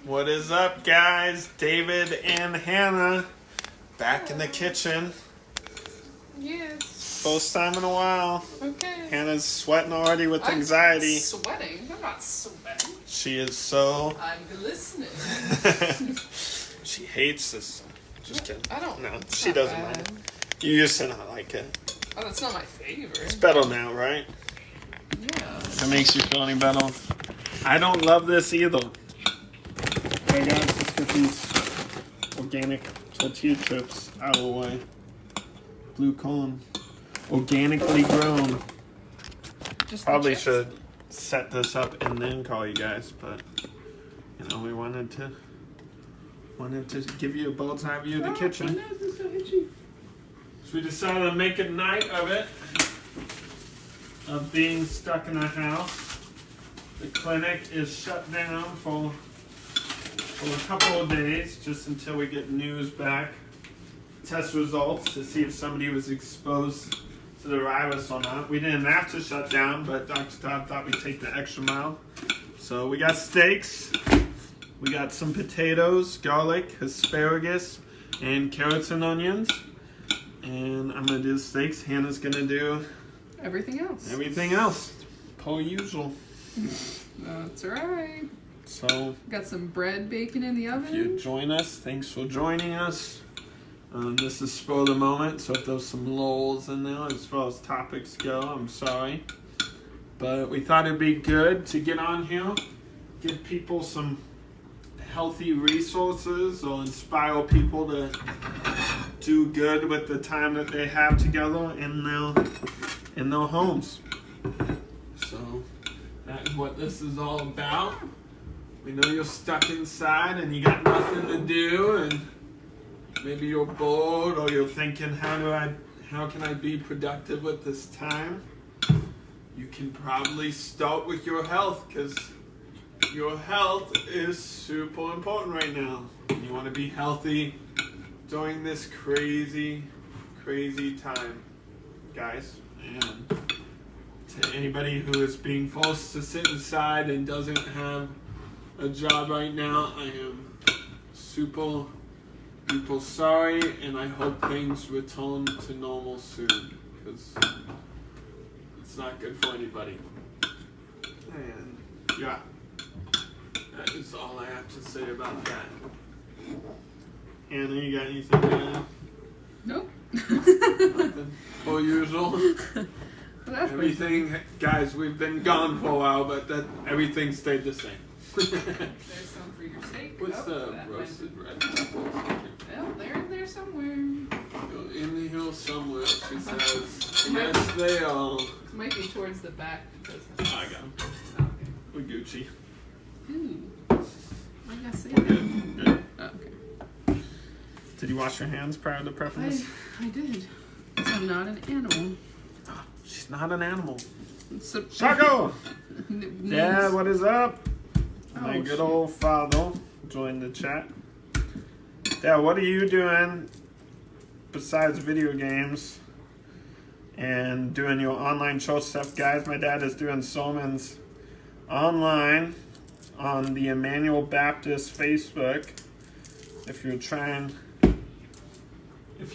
What is up, guys? David and Hannah back in the kitchen. Yes. First time in a while. Okay. Hannah's sweating already with anxiety. I'm sweating. I'm not sweating. She is so. I'm glistening. She hates this. Just kidding. I don't. No, it's she not doesn't bad. mind it. You used to not like it. Oh, that's not my favorite. It's better now, right? Yeah. That makes you feel any better. I don't love this either. Hey guys, let's get these organic tortilla chips out of the way. Blue corn. Organically grown. Just Probably should set this up and then call you guys, but you know, we wanted to give you a bird's eye view of the kitchen. So we decided to make a night of it, of being stuck in the house. The clinic is shut down for a couple of days, just until we get news back, test results to see if somebody was exposed to the virus or not. We didn't have to shut down, but Dr. Todd thought we'd take the extra mile. So we got steaks, we got some potatoes, garlic, asparagus, and carrots and onions. And I'm gonna do the steaks. Hannah's gonna do everything else. everything else, per usual. That's right. So Got some bread baking in the if you oven. join us, thanks for joining us. This is spur of the moment, so if there's some lulls in there as far as topics go, I'm sorry. But we thought it'd be good to get on here, give people some healthy resources, or inspire people to do good with the time that they have together in their homes. So that is what this is all about. We know you're stuck inside and you got nothing to do, and maybe you're bored, or you're thinking, how can I be productive with this time? You can probably start with your health, because your health is super important right now. You want to be healthy during this crazy, crazy time, guys. And to anybody who is being forced to sit inside and doesn't have a job right now, I am super sorry, and I hope things return to normal soon, because it's not good for anybody. And yeah, that is all I have to say about that. Hannah, you got anything to add? Nope. Nothing. Per usual. Well, that's Everything, guys, we've been gone for a while, but everything stayed the same. There's some for your steak. What's Oh, the that roasted red? Well, they're in there somewhere. In here somewhere, she says. Yes, they are. It might be towards the back because. I got them. Okay. We're Gucci. Ooh. I guess they We're good. Good. Oh, okay. Did you wash your hands prior to prepping this? I did. I'm not an animal. She's not an animal. So, Chaco! N- Yeah, names- what is up? My Oh, good shit. old father joined the chat. Dad, what are you doing besides video games and doing your online church stuff? Guys, my dad is doing sermons online on the Emmanuel Baptist Facebook. If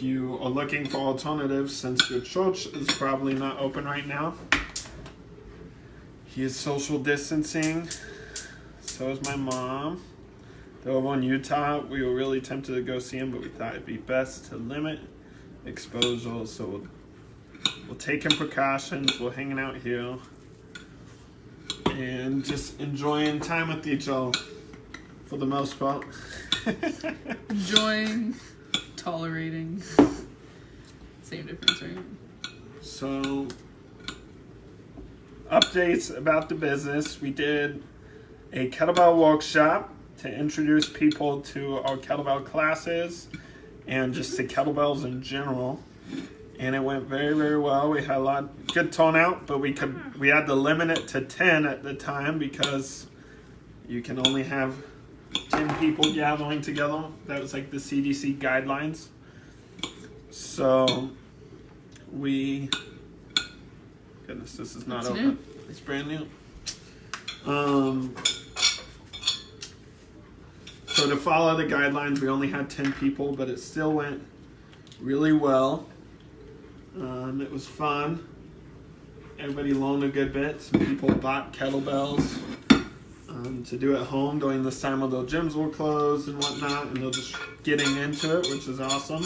you are looking for alternatives, since your church is probably not open right now. He is social distancing. So is my mom. They're over in Utah. We were really tempted to go see him, but we thought it'd be best to limit exposure. So we're taking precautions. We're hanging out here and just enjoying time with each other for the most part. Enjoying, tolerating. Same difference, right? So, updates about the business. We did a kettlebell workshop to introduce people to our kettlebell classes and just the kettlebells in general. And it went very, very well. We had a good turnout, but we had to limit it to 10 at the time, because you can only have 10 people gathering together. That was like the CDC guidelines. So goodness, this is not It's open. new. It's brand new. follow the guidelines. We only had 10 people, but it still went really well. It was fun. Everybody loaned a good bit. Some people bought kettlebells to do at home during this time when the gyms were closed and whatnot, and they're just getting into it, which is awesome.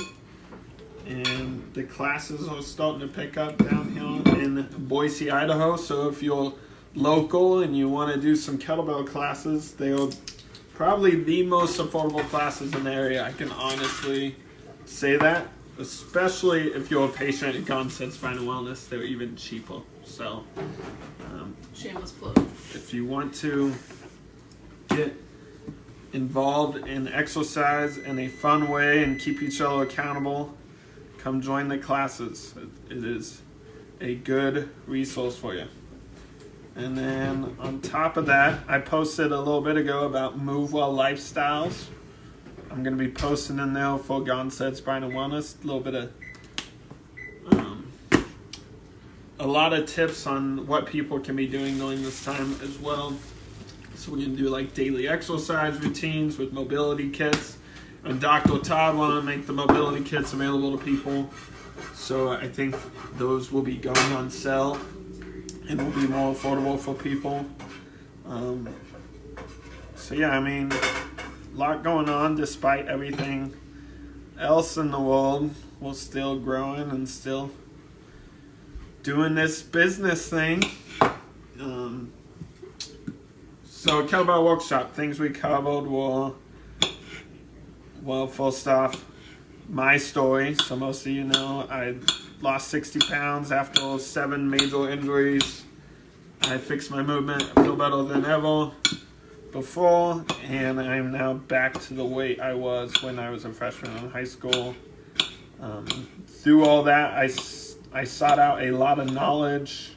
And the classes are starting to pick up down here in Boise, Idaho. So if you're local and you want to do some kettlebell classes, they are probably the most affordable classes in the area. I can honestly say that, especially if you're a patient at Gonstead Spine and Wellness, they're even cheaper. So Shameless plug. if you want to get involved in exercise in a fun way and keep each other accountable, come join the classes. It is a good resource for you. And then on top of that, I posted a little bit ago about Move Well Lifestyles. I'm going to be posting in there for Gonstead Spine and Wellness a little bit of a lot of tips on what people can be doing during this time as well. So we're going to do like daily exercise routines with mobility kits. And Dr. Todd wanted to make the mobility kits available to people. So I think those will be going on sale and will be more affordable for people. So yeah, I mean, a lot going on despite everything else in the world. We're still growing and still doing this business thing. So kettlebell workshop, things we covered were, well, first off, my story. So most of you know I lost 60 pounds after 7 major injuries. I fixed my movement. I feel better than ever before, and I'm now back to the weight I was when I was a freshman in high school. Through all that, I sought out a lot of knowledge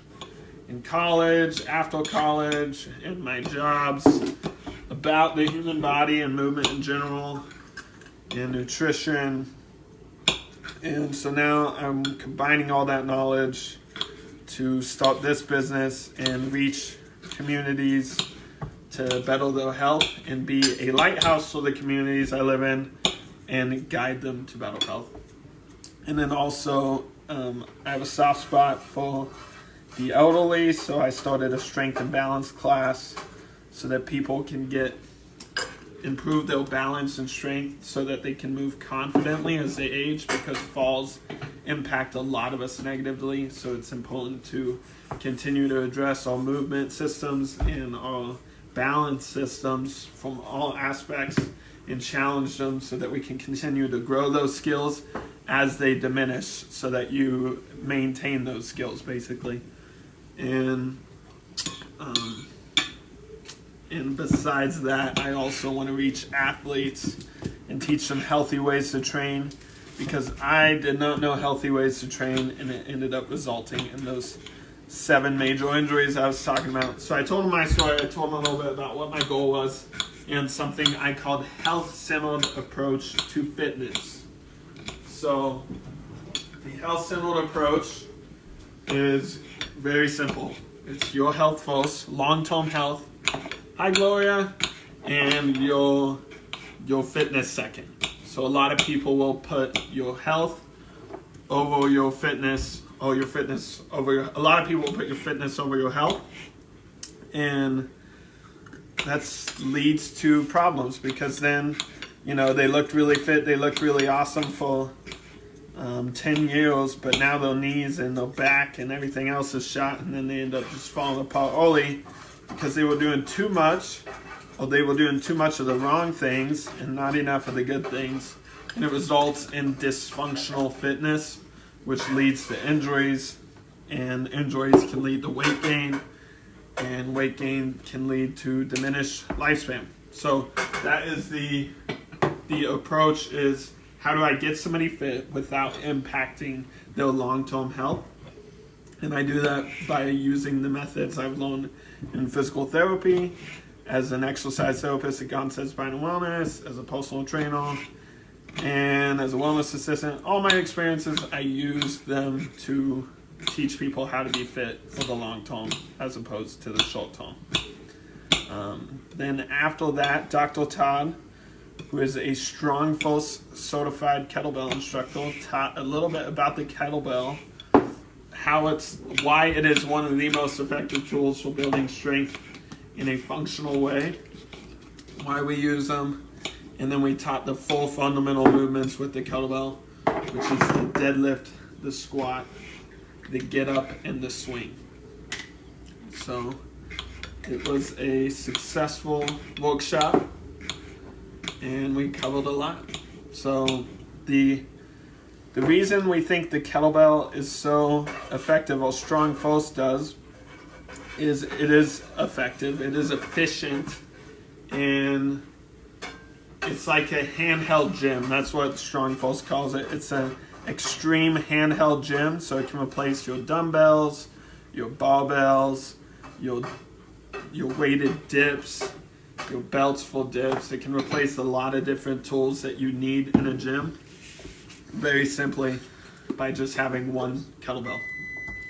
in college, after college, in my jobs about the human body and movement in general, and nutrition. And so now I'm combining all that knowledge to start this business and reach communities to better their health and be a lighthouse for the communities I live in and guide them to better health. And then also, I have a soft spot for the elderly, so I started a strength and balance class so that people can improve their balance and strength so that they can move confidently as they age, because falls impact a lot of us negatively. So it's important to continue to address our movement systems and our balance systems from all aspects and challenge them so that we can continue to grow those skills as they diminish, so that you maintain those skills basically. And besides that, I also want to reach athletes and teach them healthy ways to train, because I did not know healthy ways to train, and it ended up resulting in those 7 major injuries I was talking about. So I told them my story. I told them a little bit about what my goal was and something I called health-centered approach to fitness. So the health-centered approach is very simple. It's your health first, long-term health. Hi, Gloria. And your fitness second. So a lot of people will put your health over your fitness, or your fitness over a lot of people will put your fitness over your health. And that leads to problems, because then, they looked really fit, they looked really awesome for 10 years, but now their knees and their back and everything else is shot, and then they end up just falling apart early because they were doing too much, or they were doing too much of the wrong things and not enough of the good things, and it results in dysfunctional fitness, which leads to injuries, and injuries can lead to weight gain, and weight gain can lead to diminished lifespan. So that is the approach, is how do I get somebody fit without impacting their long-term health? And I do that by using the methods I've learned in physical therapy, as an exercise therapist at Gonstead Spine and Wellness, as a personal trainer, and as a wellness assistant. All my experiences, I use them to teach people how to be fit for the long term as opposed to the short term. Then after that, Dr. Todd, who is a strong full certified kettlebell instructor, taught a little bit about the kettlebell, why it is one of the most effective tools for building strength in a functional way, why we use them, and then we taught the full fundamental movements with the kettlebell, which is the deadlift, the squat, the get up, and the swing. So it was a successful workshop, and we covered a lot. So the reason we think the kettlebell is so effective, or Strong Force does, is it is effective, it is efficient, and it's like a handheld gym. That's what Strong Force calls it. It's an extreme handheld gym, so it can replace your dumbbells, your barbells, your weighted dips, your belts for dips. It can replace a lot of different tools that you need in a gym very simply by just having one kettlebell.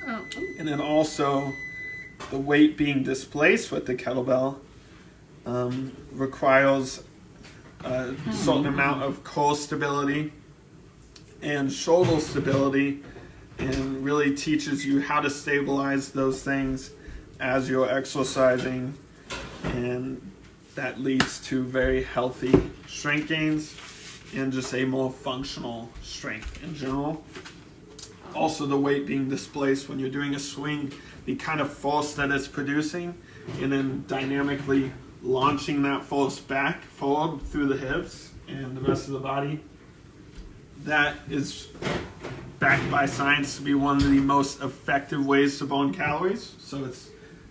Oh. And then also the weight being displaced with the kettlebell requires a certain amount of core stability and shoulder stability, and really teaches you how to stabilize those things as you're exercising, and that leads to very healthy strength gains and just a more functional strength in general. Also, the weight being displaced when you're doing a swing, the kind of force that it's producing, and then dynamically launching that force back forward through the hips and the rest of the body, that is backed by science to be one of the most effective ways to burn calories. So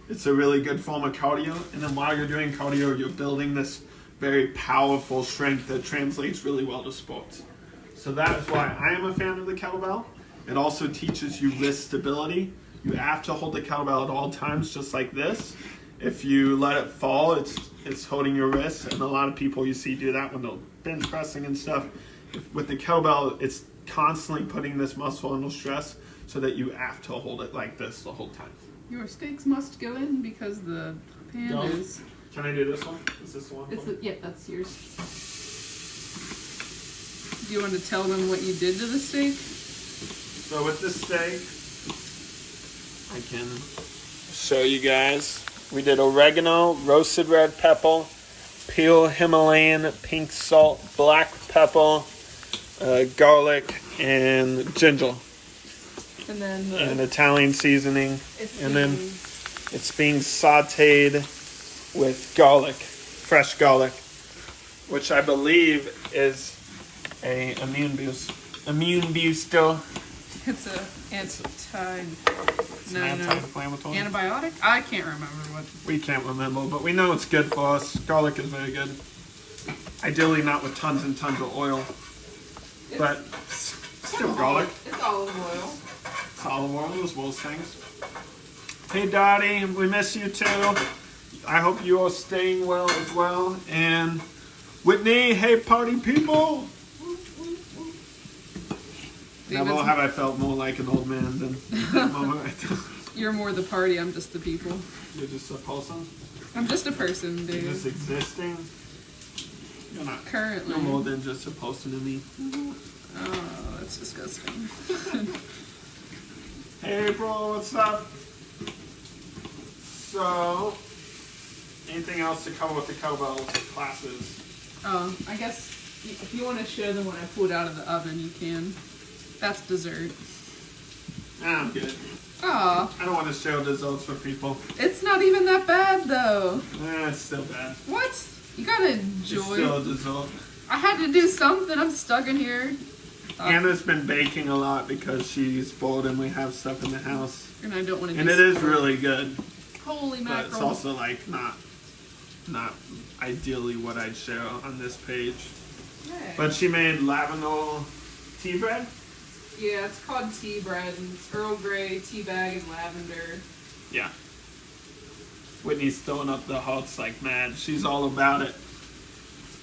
it's a really good form of cardio. And then while you're doing cardio, you're building this very powerful strength that translates really well to sports. So that is why I am a fan of the kettlebell. It also teaches you wrist stability. You have to hold the kettlebell at all times, just like this. If you let it fall, it's holding your wrist, and a lot of people you see do that when they're bench pressing and stuff. With the kettlebell, it's constantly putting this muscle under stress, so that you have to hold it like this the whole time. Your steaks must go in because the pan Don't. is. Can I do this one? Is this the one? Yeah, that's yours. Do you want to tell them what you did to the steak? So with this steak, I can show you guys. We did oregano, roasted red pepper, peel Himalayan pink salt, black pepper, garlic, and ginger, And then and Italian seasoning. it's And then it's being sauteed with garlic, fresh garlic, which I believe is a immune booster. it's a Anti-inflammatory. antibiotic. I can't remember what. We can't remember, but we know it's good for us. Garlic is very good. Ideally not with tons and tons of oil, but still garlic. It's olive oil. It's olive oil, those most things. Hey Dottie, we miss you too. I hope you are staying well as well. And Whitney, hey party people. Never have I felt more like an old man than that moment right there. You're more the party, I'm just the people. You're just a person? I'm just a person, You're dude. just existing? You're not. Currently. You're more than just a person to me. Oh, that's disgusting. Hey April, what's up? So, anything else to cover with the kettlebell classes? I guess if you want to show them what I pulled out of the oven, you can. That's dessert. I'm good. Aw, I don't want to show desserts for people. it's not even that bad though. It's still bad. What? You gotta It's enjoy. still a dessert. I had to do something. I'm stuck in here. Anna's been baking a lot because she's bored and we have stuff in the house. And I don't want to. And it is really good, Holy but mackerel! it's also like not ideally what I'd share on this page. Hey. But she made lavender tea bread. Yeah, it's called tea bread, and it's Earl Grey, tea bag, and lavender. Yeah. Whitney's throwing up the hearts like mad. She's all about it.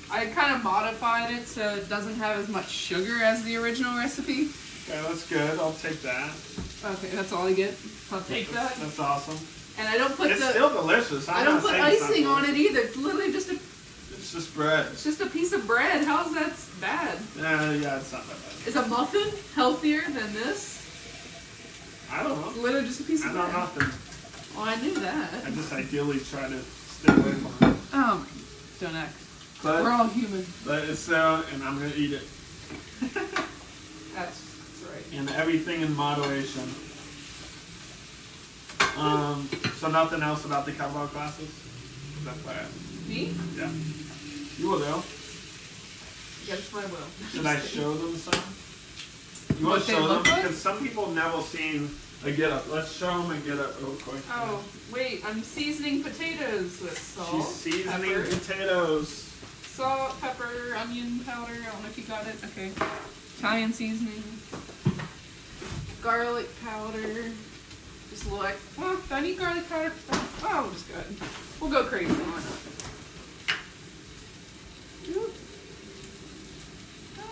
I kind of modified it so it doesn't have as much sugar as the original recipe. Okay, that's good. I'll take that. Okay, that's all I get. I'll take that. That's awesome. And I don't put It's still delicious. I don't put icing on it either. It's literally just a It's It's just bread. It's just a piece of bread. How is that bad? Yeah, it's not that bad. Is a muffin healthier than this? I don't It's know. literally just a piece of I know bread. nothing. Oh, I knew that. I just ideally try to stay away from it. Oh, don't act. We're But, all human. but it's there, and I'm going to eat it. That's right. And everything in moderation. So nothing else about the kettlebell classes? That's why Me? yeah. You will though. Against my will. Should I show them some? You want What to they show them? look like? Because some people have never seen a get up. Let's show them a get up real quick. Oh, wait, I'm seasoning potatoes with salt, She's seasoning pepper, potatoes. salt, pepper, onion powder. I don't know if you got it. Okay. Italian seasoning, garlic powder. Just a little. Well, do I need garlic powder? Oh, we'll just go ahead. We'll go crazy. Why not? Ooh. Ah.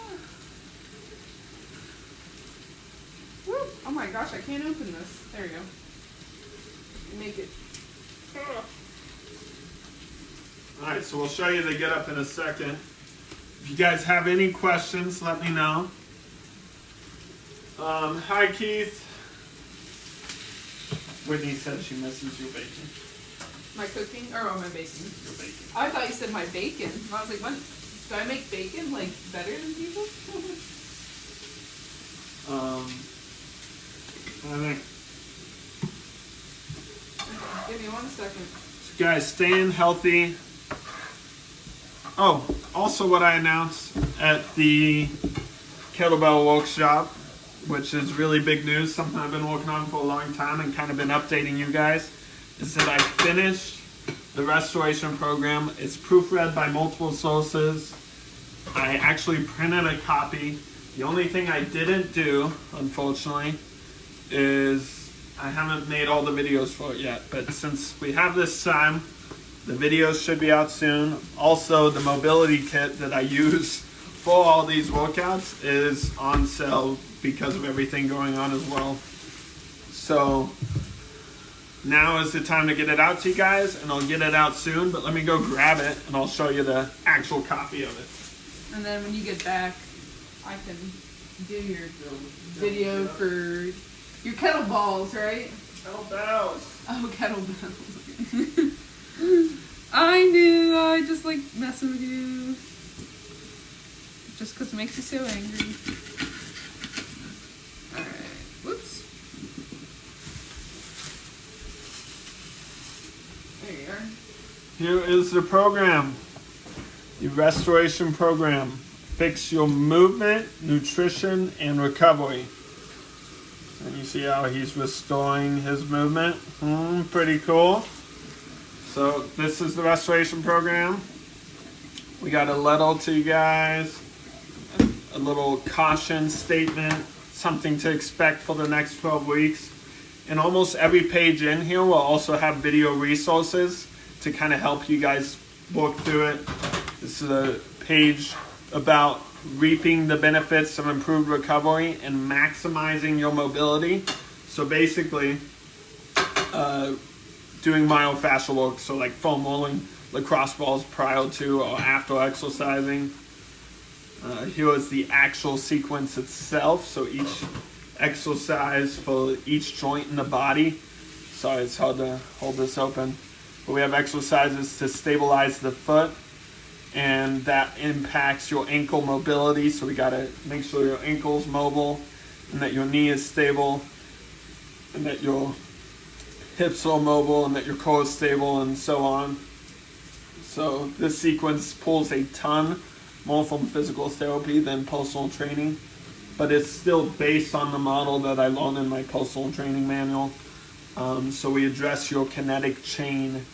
Woo. Oh my gosh, I can't open this. There we go. Make it. Ah. Alright, so we'll show you the get up in a second. If you guys have any questions, let me know. Hi Keith. Whitney said she misses your bacon. My cooking? Or my baking? Your bacon. I thought you said my bacon. I was like, what? Do I make bacon like better than people? I think. Give me 1 second. So guys, staying healthy. Oh, also what I announced at the Kettlebell Workshop, which is really big news, something I've been working on for a long time and kind of been updating you guys, is that I finished the restoration program. It's proofread by multiple sources. I actually printed a copy. The only thing I didn't do, unfortunately, is I haven't made all the videos for it yet. But since we have this time, the videos should be out soon. Also, the mobility kit that I use for all these workouts is on sale because of everything going on as well. So now is the time to get it out to you guys, and I'll get it out soon, but let me go grab it and I'll show you the actual copy of it. And then when you get back, I can do your video for your kettlebells, right? Kettlebells. Oh, kettlebells. I knew. I just like messing with you. Just because it makes you so angry. Alright. Whoops. There you are. Here is the program. The restoration program. Fix your movement, nutrition, and recovery. And you see how he's restoring his movement? Pretty cool. So this is the restoration program. We got a letter to you guys, a little caution statement, something to expect for the next 12 weeks. And almost every page in here will also have video resources to kind of help you guys work through it. This is a page about reaping the benefits of improved recovery and maximizing your mobility. So basically, doing myofascial work, so like foam rolling lacrosse balls prior to or after exercising. Here is the actual sequence itself, so each exercise for each joint in the body. Sorry, it's hard to hold this open. But we have exercises to stabilize the foot, and that impacts your ankle mobility, so we gotta make sure your ankle's mobile and that your knee is stable and that your hips are mobile and that your core is stable and so on. So this sequence pulls a ton more from physical therapy than personal training, but it's still based on the model that I learned in my personal training manual. So we address your kinetic chain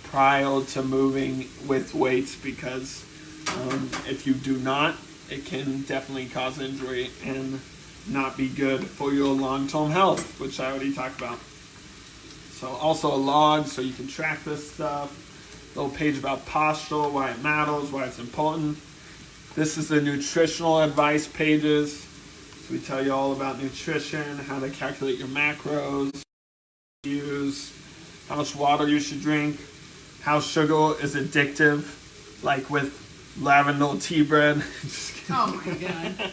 prior to moving with weights, because if you do not, it can definitely cause injury and not be good for your long-term health, which I already talked about. So also a log, so you can track this stuff. Little page about posture, why it matters, why it's important. This is the nutritional advice pages. So we tell you all about nutrition, how to calculate your macros, use, how much water you should drink, how sugar is addictive. like with lavender tea bread. Oh my god.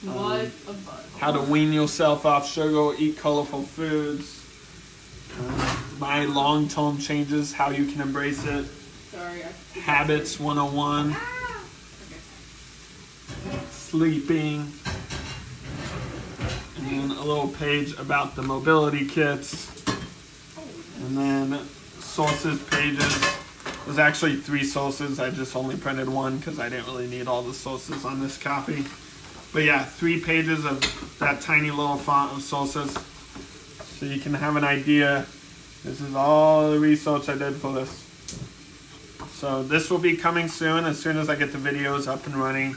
What a bud. How to wean yourself off sugar, eat colorful foods. My long-term changes, how you can embrace it. Sorry. Habits 101. Okay. Sleeping. And then a little page about the mobility kits. And then sources pages. There's actually 3 sources. I just only printed 1 because I didn't really need all the sources on this copy. But yeah, 3 pages of that tiny little font of sources. So you can have an idea. This is all the research I did for this. So this will be coming soon as I get the videos up and running.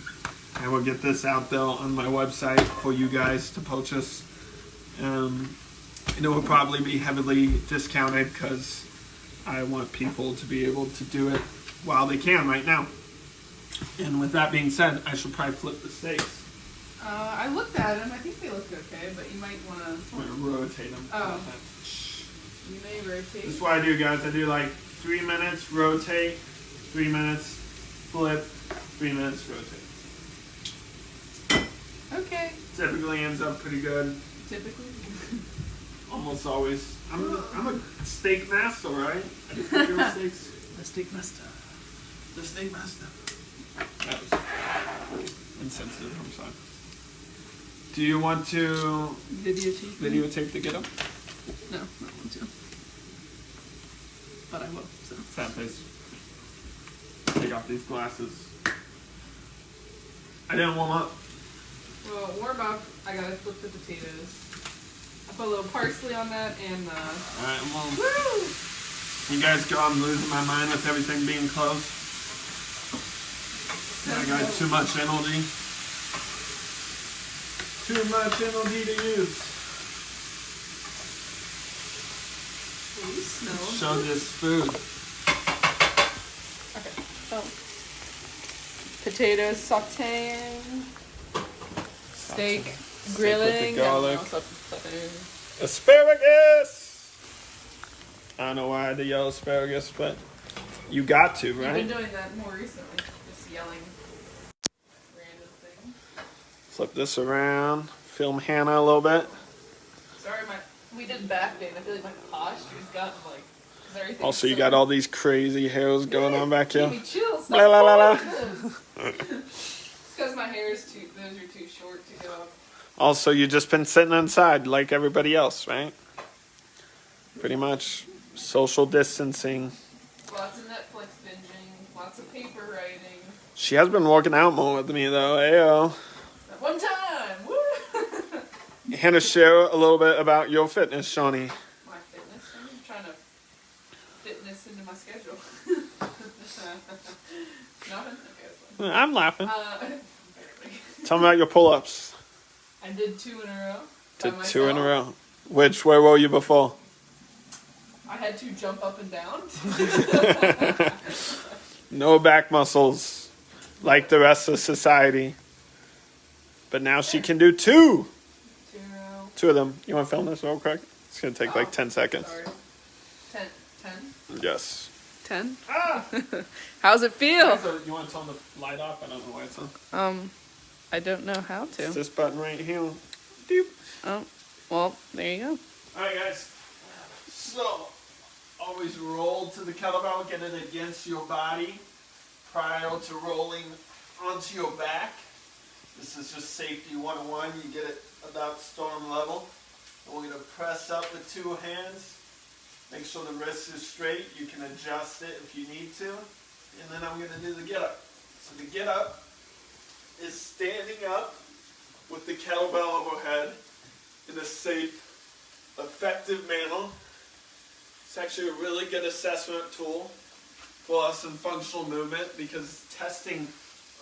I will get this out there on my website for you guys to purchase. It will probably be heavily discounted because I want people to be able to do it while they can right now. And with that being said, I should probably flip the steaks. I looked at them. I think they look okay, but you might want to... I'm going to rotate them. Oh. You may rotate. This is what I do, guys. I do like 3 minutes, rotate, 3 minutes, flip, 3 minutes, rotate. Okay. Typically ends up pretty good. Typically. Almost always. I'm a steak master, right? I just cook your steaks. The steak master. The steak master. That was insensitive. I'm sorry. Do you want to videotape the get up? No, I don't want to. But I will. So. Sad face. Take off these glasses. I didn't warm up. Well, warm up. I gotta flip the potatoes. I put a little parsley on that and Alright, well, woo! you guys go. I'm losing my mind with everything being closed. I got too much energy. Too much energy to use. Please, smell. Show this food. Okay, so potatoes sauteing, steak grilling, garlic. and also Asparagus! I don't know why I did yell asparagus, but you got to, You've right? been doing that more recently, just yelling random things. Flip this around. Film Hannah a little bit. Sorry, we did back day, and I feel like my posture's gotten like, because everything. Also, you got all these crazy hairs going on back here. Give me chills. La la la la. It's because my hair is those are too short to go up. Also, you just been sitting inside like everybody else, right? Pretty much social distancing. Lots of Netflix binging, lots of paper writing. She has been working out more with me though. Ayo. At one time, woo! Hannah, share a little bit about your fitness, Shawnee. My fitness, I'm trying to fitness into my schedule. Nothing? Okay, that's fine. I'm laughing. Barely. Tell me about your pull-ups. I did 2 in a row. Did by 2 in a myself. row. Where were you before? I had to jump up and down. No back muscles, like the rest of society. But now she can do 2. 2 in a row. 2 of them. You want to film this real quick? It's going to take like 10 seconds. Sorry. 10? Yes. 10? Ah! How's it feel? You want to turn the light off? I don't know why it's on. I don't know how to. It's this button right here. Doop. Oh, well, there you go. Alright guys, so always roll to the kettlebell, get it against your body prior to rolling onto your back. This is just safety 101, you get it about storm level. And we're going to press up with 2 hands, make sure the wrist is straight, you can adjust it if you need to. And then I'm going to do the get up. So the get up is standing up with the kettlebell overhead in a safe, effective manner. It's actually a really good assessment tool for us in functional movement because it's testing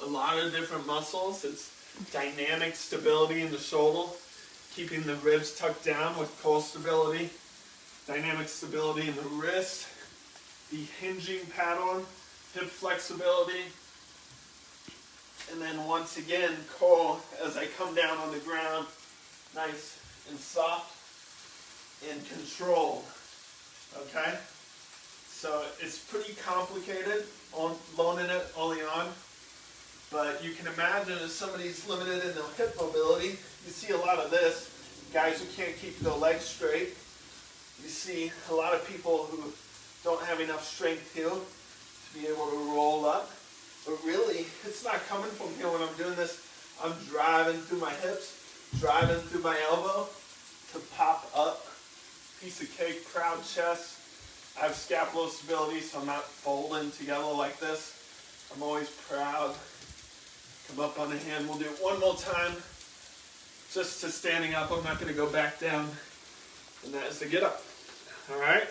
a lot of different muscles. It's dynamic stability in the shoulder, keeping the ribs tucked down with core stability, dynamic stability in the wrist, the hinging pattern, hip flexibility, and then once again, core as I come down on the ground, nice and soft and controlled. Okay? So it's pretty complicated on learning imagine if somebody's limited in their hip mobility, you see a lot of this. Guys who can't keep their legs straight. You see a lot of people who don't have enough strength here to be able to roll up. But really, it's not coming from here when I'm doing this. I'm driving through my hips, driving through my elbow to pop up. Piece of cake, proud chest. I have scapular stability, so I'm not folding together like this. I'm always proud. Come up on the hand. We'll do it one more time. Just to standing up. I'm not going to go back down. And that is the get up. All right?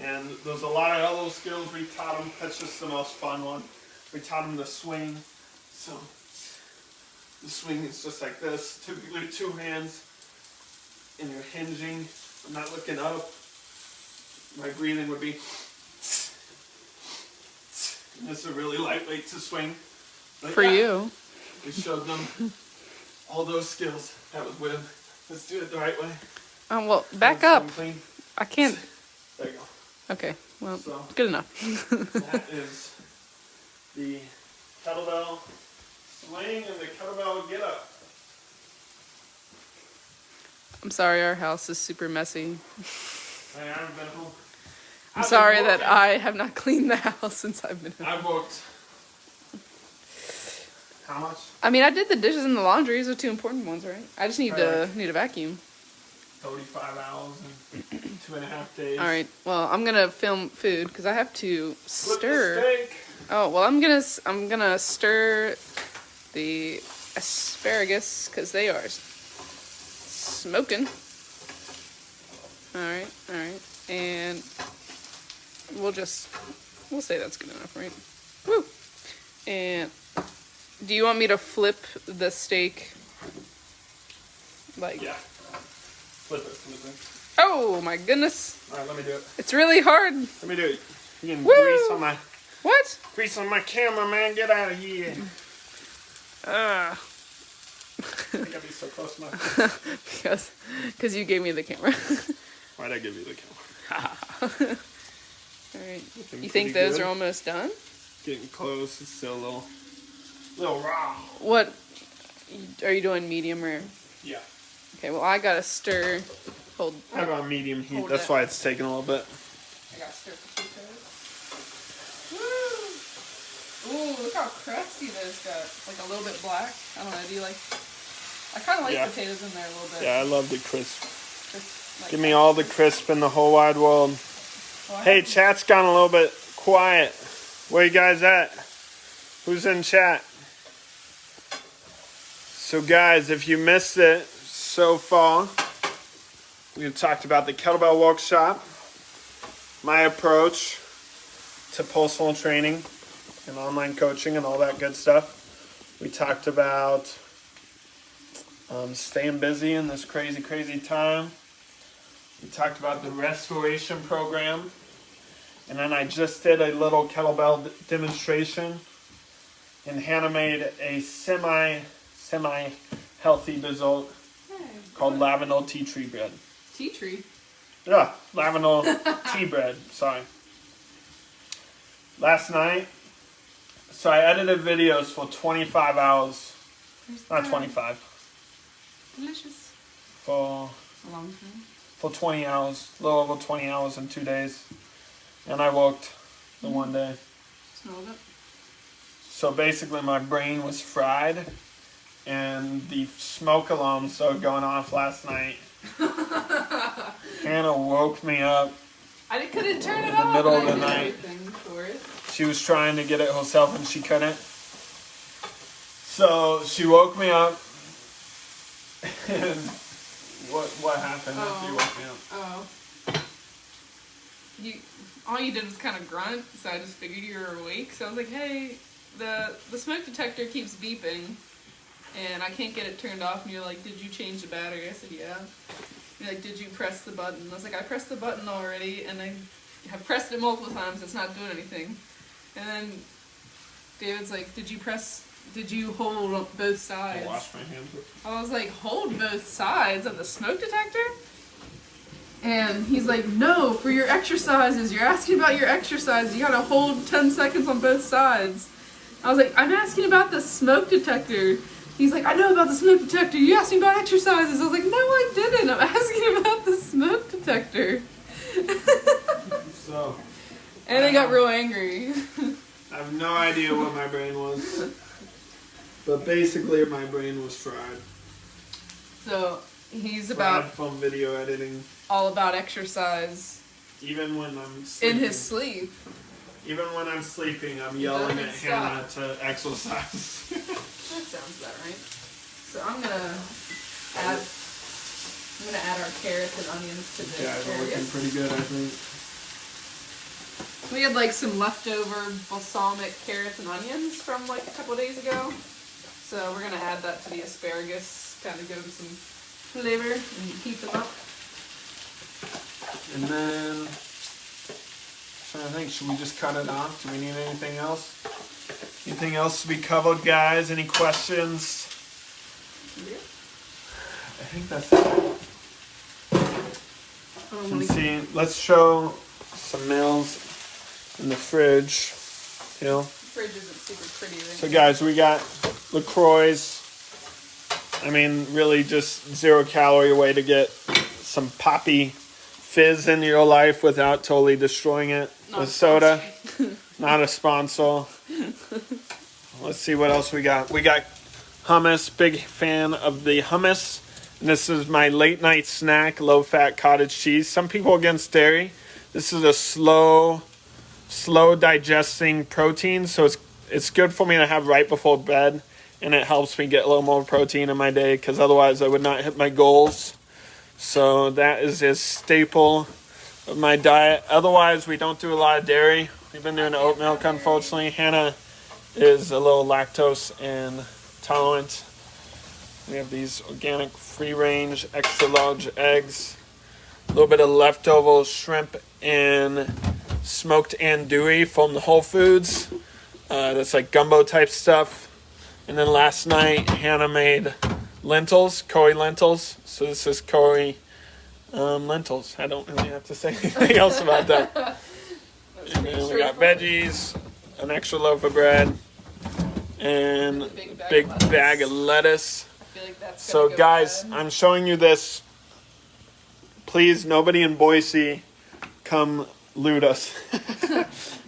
And there's a lot of other skills we taught them. That's just the most fun one. We taught them the swing. So the swing is just like this. Typically 2 hands. And you're hinging. I'm not looking up. My breathing would be. And this is really lightweight to swing. But For you. We showed them all those skills. That was with. Let's do it the right way. Oh, well, back up. Clean. I can't. There you go. Okay, well, So, good enough. that is the kettlebell swing and the kettlebell get up. I'm sorry, our house is super messy. I haven't been home. I'm sorry that I have not cleaned the house since I've been home. I've worked. How much? I mean, I did the dishes and the laundry. Those are 2 important ones, right? I just need to vacuum. 35 hours and 2.5 days. All right. Well, I'm gonna film food because I have to Flip stir. the steak. Oh well, I'm gonna stir the asparagus because they are smoking. All right, and we'll say that's good enough, right? Woo. And do you want me to flip the steak? Like Yeah. Flip it. Oh my goodness! All right, let me do it. It's really hard. Let me do it. You can Woo! grease on my camera, man. Get out of here. I think I'd be so close to my because you gave me the camera. Why'd I give you the camera? All right. Looking You think pretty those good. are almost done? Getting close. It's still a little raw. What are you doing? Medium rare? Yeah. Okay. Well, I gotta stir. Hold. I have on medium heat. Hold That's it. why it's taking a little bit. I gotta stir potatoes. Woo! Ooh, look how crusty those got. Like a little bit black. I don't know. Do you like? I kind of like Yeah. potatoes in there a little bit. Yeah, I love the crisp. Just like Give me all the crisp in the whole wide world. Well, I Hey, have- chat's gone a little bit quiet. Where you guys at? Who's in chat? So guys, if you missed it so far, we've talked about the kettlebell workshop, my approach to personal training and online coaching and all that good stuff. We talked about staying busy in this crazy time. We talked about the restoration program. And then I just did a little kettlebell demonstration. And Hannah made a semi-healthy result called lavender tea tree bread. tea tree. Yeah, lavender tea bread, sorry. Last night, so I edited videos for 25 hours. Not 25. Delicious. For A long time. 20 hours. A little over 20 hours in 2 days. And I worked the one day. Smelled it. So basically my brain was fried. And the smoke alarm started going off last night. Hannah woke me up. I couldn't turn it In the off. middle and of I the did night. everything for it. She was trying to get it herself and she couldn't. So she woke me up. And what happened after you woke me up? Oh. All you did was kind of grunt, so I just figured you were awake. So I was like, hey, the smoke detector keeps beeping, and I can't get it turned off. And you're like, did you change the battery? I said, yeah. You're like, did you press the button? I was like, I pressed the button already, and I have pressed it multiple times. It's not doing anything. And then David's like, did you hold both sides? I'll wash my hands. I was like, hold both sides of the smoke detector? And he's like, no, for your exercises. You're asking about your exercise. You gotta hold 10 seconds on both sides. I was like, I'm asking about the smoke detector. He's like, I know about the smoke detector. You asked me about exercises. I was like, no, I didn't. I'm asking about the smoke detector. So. And I got real angry. I have no idea what my brain was. But basically, my brain was fried. So he's Fried about from video editing. all about exercise Even when I'm sleeping. in his sleep. Even when I'm sleeping, I'm He yelling doesn't at stop. Hannah to exercise. That sounds about right. So I'm gonna add our carrots and onions to this. Yeah, they're looking pretty good, I think. We had like some leftover balsamic carrots and onions from like a couple days ago. So we're gonna add that to the asparagus, kind of give them some flavor and heat them up. And then, trying to think, should we just cut it off? Do we need anything else? Anything else to be covered, guys? Any questions? Yeah. I think that's it. And see, let's show some meals in the fridge. You know. The fridge isn't super pretty. Right? So guys, we got LaCroix. I mean, really just 0 calorie way to get some poppy fizz in your life without totally destroying it with soda. Not a sponsor. Let's see what else we got. We got hummus. Big fan of the hummus. And this is my late night snack, low fat cottage cheese. Some people against dairy. This is a slow digesting protein, so it's good for me to have right before bed, and it helps me get a little more protein in my day, because otherwise I would not hit my goals. So that is a staple of my diet. Otherwise, we don't do a lot of dairy. We've been doing oat milk, unfortunately. Hannah is a little lactose intolerant. We have these organic free-range extra large eggs, a little bit of leftover shrimp and smoked andouille from the Whole Foods. That's like gumbo type stuff. And then last night, Hannah made lentils, curry lentils. So this is curry lentils. I don't really have to say anything else about that. And then we got veggies, an extra loaf of bread, and a big bag of lettuce. I feel like that's So guys, bad. I'm showing you this. Please, nobody in Boise come loot us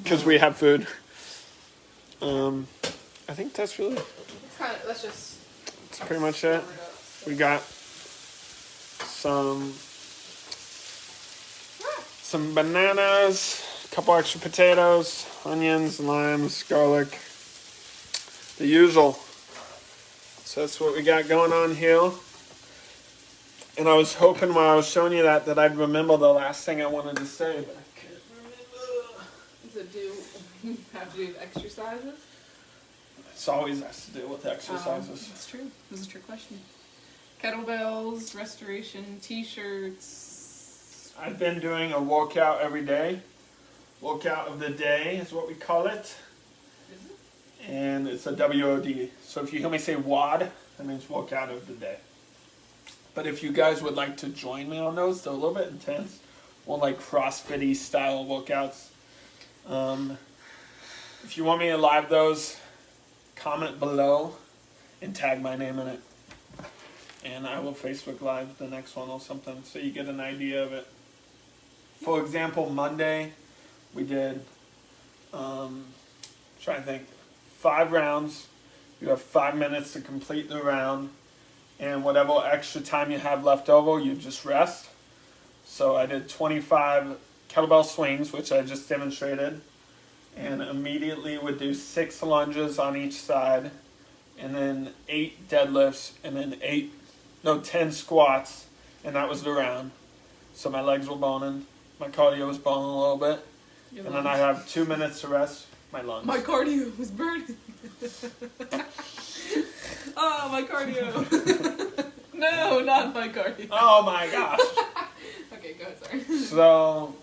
because we have food. I think that's really. That's pretty much it. We got some bananas, a couple extra potatoes, onions, limes, garlic, the usual. So that's what we got going on here. And I was hoping while I was showing you that I'd remember the last thing I wanted to say, but I can't remember. Does it have to do with exercises? It's always has to do with exercises. That's true. This is a trick question. Kettlebells, restoration, t-shirts. I've been doing a workout every day. Workout of the day is what we call it. Is it? And it's a WOD. So if you hear me say WOD, that means workout of the day. But if you guys would like to join me on those, they're a little bit intense. More like CrossFit-y style workouts. If you want me to live those, comment below and tag my name in it. And I will Facebook Live the next one or something so you get an idea of it. For example, Monday we did, trying to think, 5 rounds. You have 5 minutes to complete the round. And whatever extra time you have left over, you just rest. So I did 25 kettlebell swings, which I just demonstrated. And immediately would do 6 lunges on each side. And then 8 deadlifts. And then 10 squats. And that was the round. So my legs were burning. My cardio was burning a little bit. And then I have 2 minutes to rest. My lungs. My cardio was burning. Oh, my cardio. No, not my cardio. Oh my gosh. Okay, go ahead, sorry. So,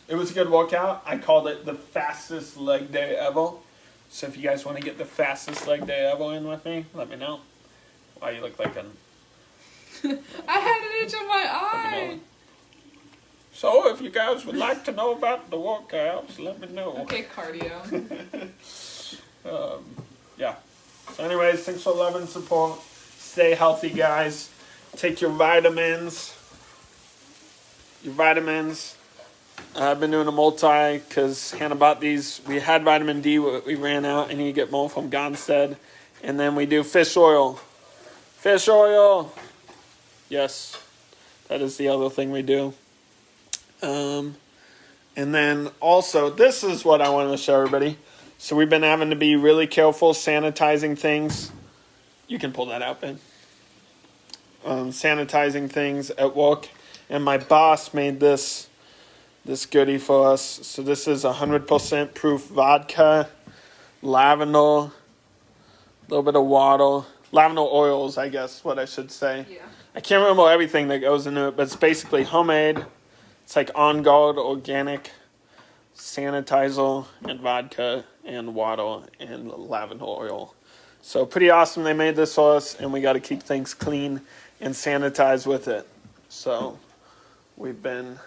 it was a good workout. I called it the fastest leg day ever. So if you guys want to get the fastest leg day ever in with me, let me know. Wow, you look like an... I had an itch on my Let me eye. know. So if you guys would like to know about the workouts, let me know. Okay, cardio. Yeah. So anyways, thanks for love and support. Stay healthy, guys. Take your vitamins. I've been doing a multi because Hannah bought these. We had vitamin D, we ran out. I need to get more from Gonstead. And then we do fish oil. Fish oil! Yes, that is the other thing we do. And then also, this is what I wanted to show everybody. So we've been having to be really careful sanitizing things. You can pull that out, Ben. Sanitizing things at work. And my boss made this goodie for us. So this is 100% proof vodka, lavender, a little bit of water. Lavender oils, I guess, what I should say. Yeah. I can't remember everything that goes into it, but it's basically homemade. It's like On Guard organic sanitizer and vodka and water and lavender oil. So pretty awesome. They made this for us, and we got to keep things clean and sanitized with it. So we've been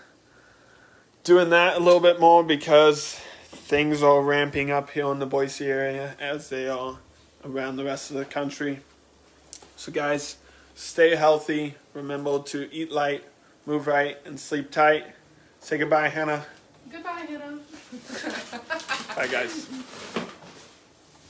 doing that a little bit more because things are ramping up here in the Boise area as they are around the rest of the country. So guys, stay healthy. Remember to eat light, move right, and sleep tight. Say goodbye, Hannah. Goodbye, Hannah. Bye, guys.